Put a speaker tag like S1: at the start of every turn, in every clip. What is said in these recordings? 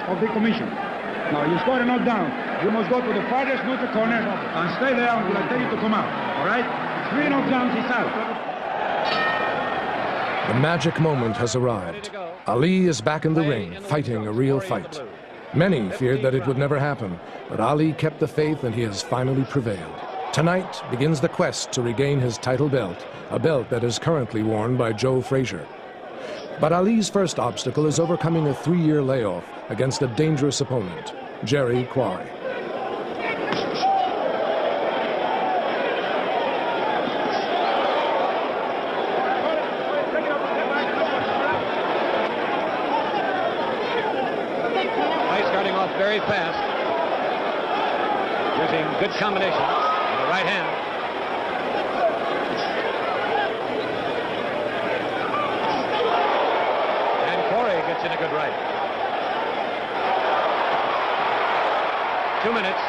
S1: of the commission. Now, you score a knockdown. You must go to the farthest neutral corner and stay there until I tell you to come out. All right? 3 knockdowns, he's out.
S2: The magic moment has arrived. Ali is back in the ring, fighting a real fight. Many feared that it would never happen, but Ali kept the faith and he has finally prevailed. Tonight begins the quest to regain his title belt, a belt that is currently worn by Joe Frazier. But Ali's first obstacle is overcoming a 3-year layoff against a dangerous opponent, Jerry Quarry.
S3: Very fast, using good combination with the right hand. And Corey gets in a good right. 2 minutes.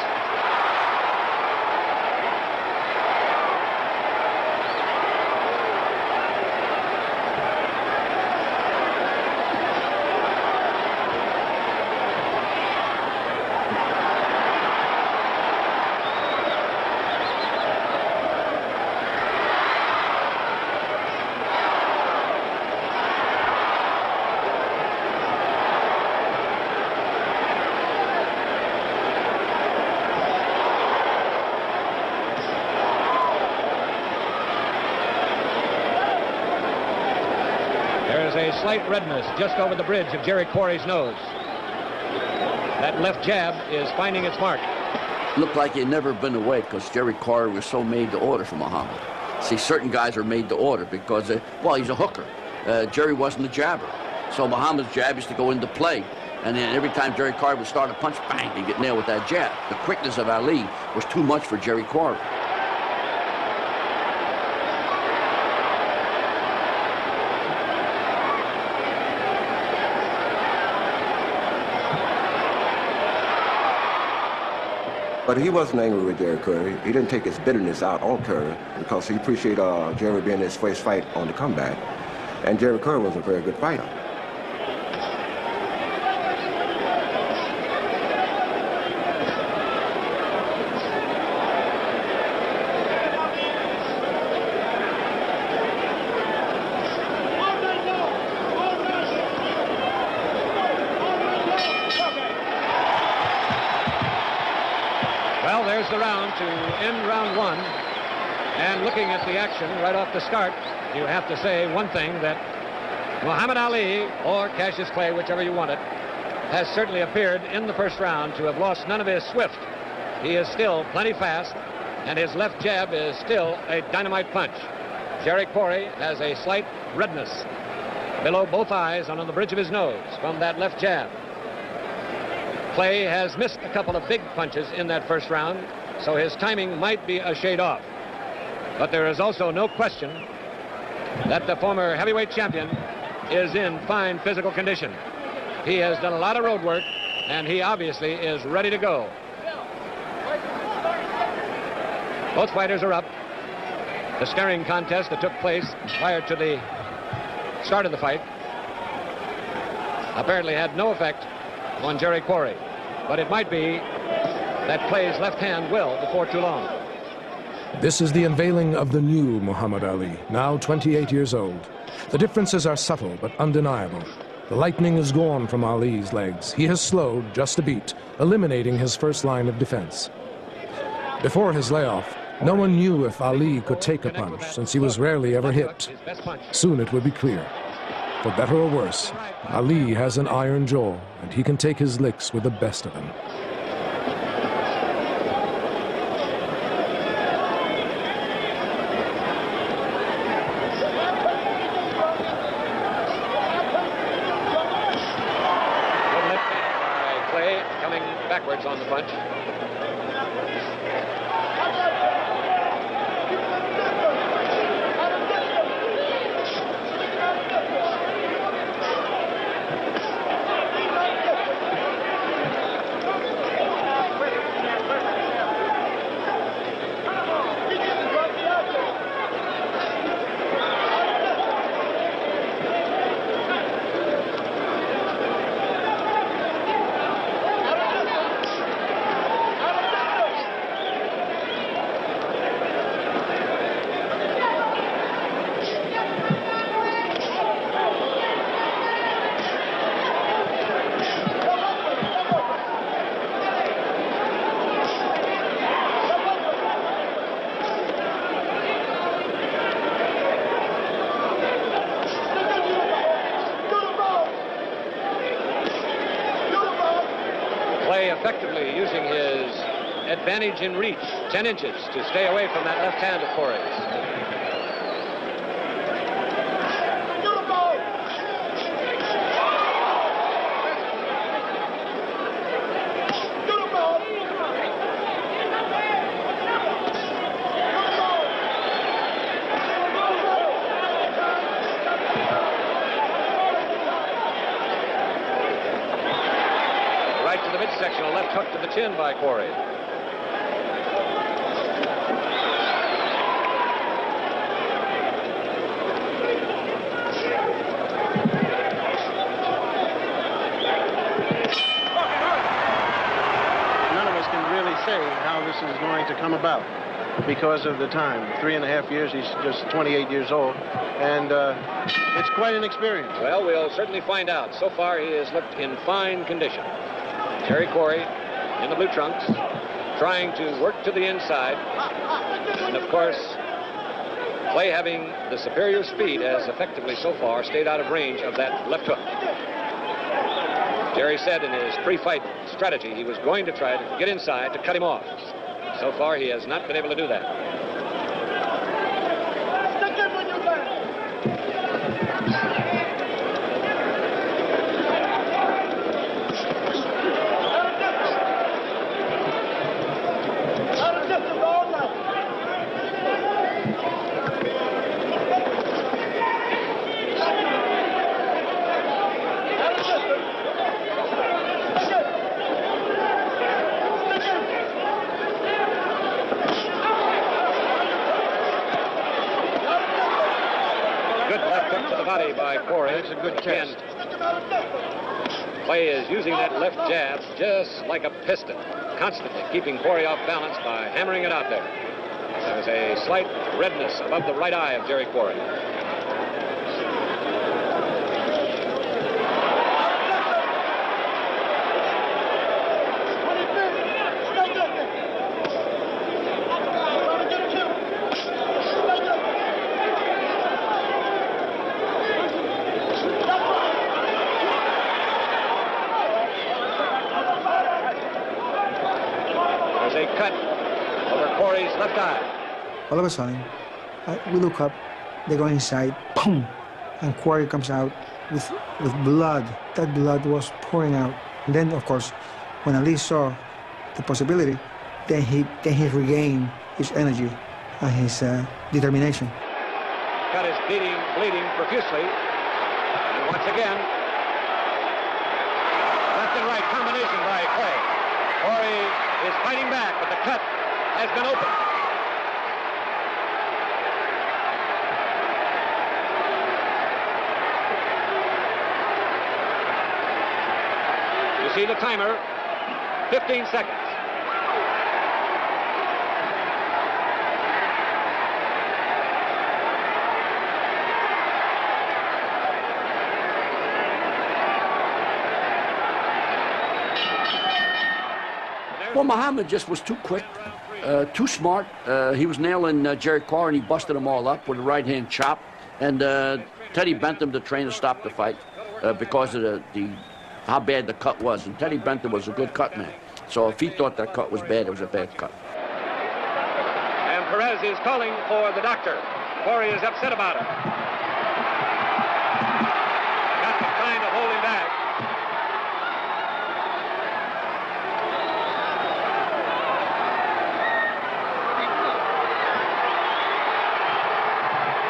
S3: A slight redness just over the bridge of Jerry Quarry's nose. That left jab is finding its mark.
S4: Looked like he'd never been awake because Jerry Quarry was so made to order for Muhammad. See, certain guys are made to order because, well, he's a hooker. Jerry wasn't a jabber. So Muhammad's jab used to go into play. And then every time Jerry Quarry would start a punch, bang, he'd get nailed with that jab. The quickness of Ali was too much for Jerry Quarry.
S5: But he wasn't angry with Jerry Curry. He didn't take his bitterness out on Curry because he appreciated Jerry being his first fight on the comeback. And Jerry Curry was a very good fighter.
S3: The round to end round 1, and looking at the action right off the start, you have to say one thing, that Muhammad Ali, or Cassius Clay, whichever you want it, has certainly appeared in the first round to have lost none of his swift. He is still plenty fast, and his left jab is still a dynamite punch. Jerry Quarry has a slight redness below both eyes and on the bridge of his nose from that left jab. Clay has missed a couple of big punches in that first round, so his timing might be a shade off. But there is also no question that the former heavyweight champion is in fine physical condition. He has done a lot of road work, and he obviously is ready to go. Both fighters are up. The staring contest that took place prior to the start of the fight apparently had no effect on Jerry Quarry, but it might be that Clay's left hand will before too long.
S2: This is the unveiling of the new Muhammad Ali, now 28 years old. The differences are subtle but undeniable. The lightning is gone from Ali's legs. He has slowed just a beat, eliminating his first line of defense. Before his layoff, no one knew if Ali could take a punch, since he was rarely ever hit. Soon it would be clear. For better or worse, Ali has an iron jaw, and he can take his licks with the best of them.
S3: Good left hand by Clay, coming backwards on the punch. Clay effectively using his advantage in reach, 10 inches, to stay away from that left hand of Corey's. Midsection, a left hook to the chin by Corey.
S6: None of us can really say how this is going to come about because of the time. 3.5 years, he's just 28 years old, and it's quite an experience.
S3: Well, we'll certainly find out. So far, he has looked in fine condition. Terry Corey in the blue trunks, trying to work to the inside. And of course, Clay, having the superior speed, has effectively so far stayed out of range of that left hook. Terry said in his pre-fight strategy he was going to try to get inside to cut him off. So far, he has not been able to do that. By Corey.
S6: It's a good test.
S3: Clay is using that left jab just like a piston, constantly keeping Corey off balance by hammering it out there. There's a slight redness above the right eye of Jerry Corey.
S7: All of a sudden, we look up, they go inside, boom, and Corey comes out with blood. That blood was pouring out. And then, of course, when Ali saw the possibility, then he regained his energy and his determination.
S3: Got his bleeding profusely. And once again, left and right combination by Clay. Corey is fighting back, but the cut has been opened. See the timer, 15 seconds.
S4: Well, Muhammad just was too quick, too smart. He was nailing Jerry Corey, and he busted them all up with a right-hand chop. And Teddy Bentham, the trainer, stopped the fight because of how bad the cut was. And Teddy Bentham was a good cut man. So if he thought that cut was bad, it was a bad cut.
S3: And Perez is calling for the doctor. Corey is upset about it. Got to trying to hold him back.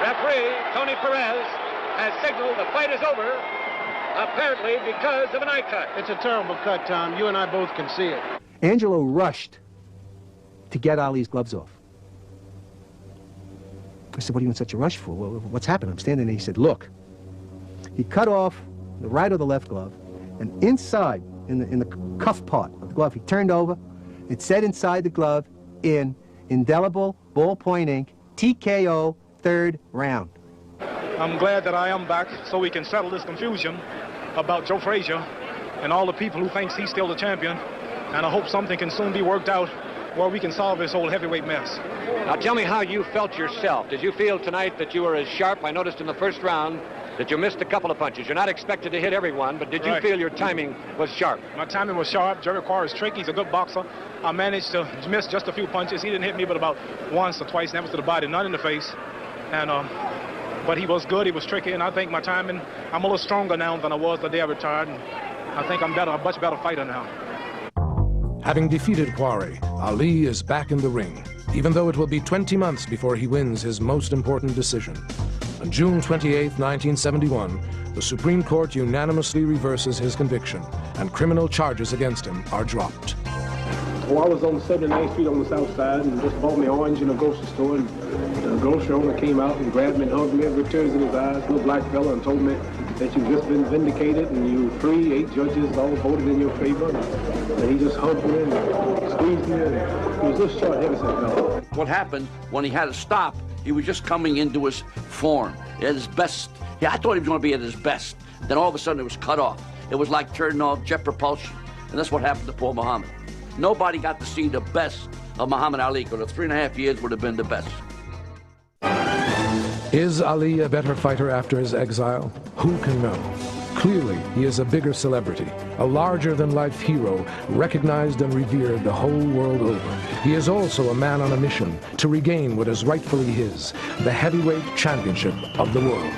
S3: Referee Tony Perez has signaled the fight is over. Apparently because of an eye cut.
S6: It's a terrible cut, Tom. You and I both can see it.
S8: Angelo rushed to get Ali's gloves off. I said, what are you in such a rush for? Well, what's happened? I'm standing there. He said, look. He cut off the right or the left glove, and inside, in the cuff part of the glove, he turned over. It said inside the glove, in indelible ballpoint ink, TKO, 3rd round.
S1: I'm glad that I am back so we can settle this confusion about Joe Frazier and all the people who thinks he's still the champion. And I hope something can soon be worked out where we can solve this old heavyweight mess.
S3: Now tell me how you felt yourself. Did you feel tonight that you were as sharp? I noticed in the first round that you missed a couple of punches. You're not expected to hit everyone, but did you
S1: Right.
S3: feel your timing was sharp?
S1: My timing was sharp. Jerry Quarry is tricky. He's a good boxer. I managed to miss just a few punches. He didn't hit me but about once or twice. That was to the body, none in the face. And but he was good. He was tricky, and I think my timing, I'm a little stronger now than I was the day I retired. And I think I'm better, a much better fighter now.
S2: Having defeated Quarry, Ali is back in the ring, even though it will be 20 months before he wins his most important decision. On June 28, 1971, the Supreme Court unanimously reverses his conviction, and criminal charges against him are dropped.
S9: Well, I was on 79th Street on the south side and just bought me orange in a grocery store, and the grocery owner came out and grabbed me and hugged me with tears in his eyes, little black fella, and told me that you've just been vindicated and you're free. 8 judges all voted in your favor. And he just hugged me and squeezed me, and he was just short, heavy set fellow.
S4: What happened when he had to stop, he was just coming into his form, at his best. Yeah, I thought he was going to be at his best. Then all of a sudden it was cut off. It was like turning off jet propulsion. And that's what happened to poor Muhammad. Nobody got to see the best of Muhammad Ali, because the 3.5 years would have been the best.
S2: Is Ali a better fighter after his exile? Who can know? Clearly, he is a bigger celebrity, a larger-than-life hero, recognized and revered the whole world over. He is also a man on a mission to regain what is rightfully his, the heavyweight championship of the world.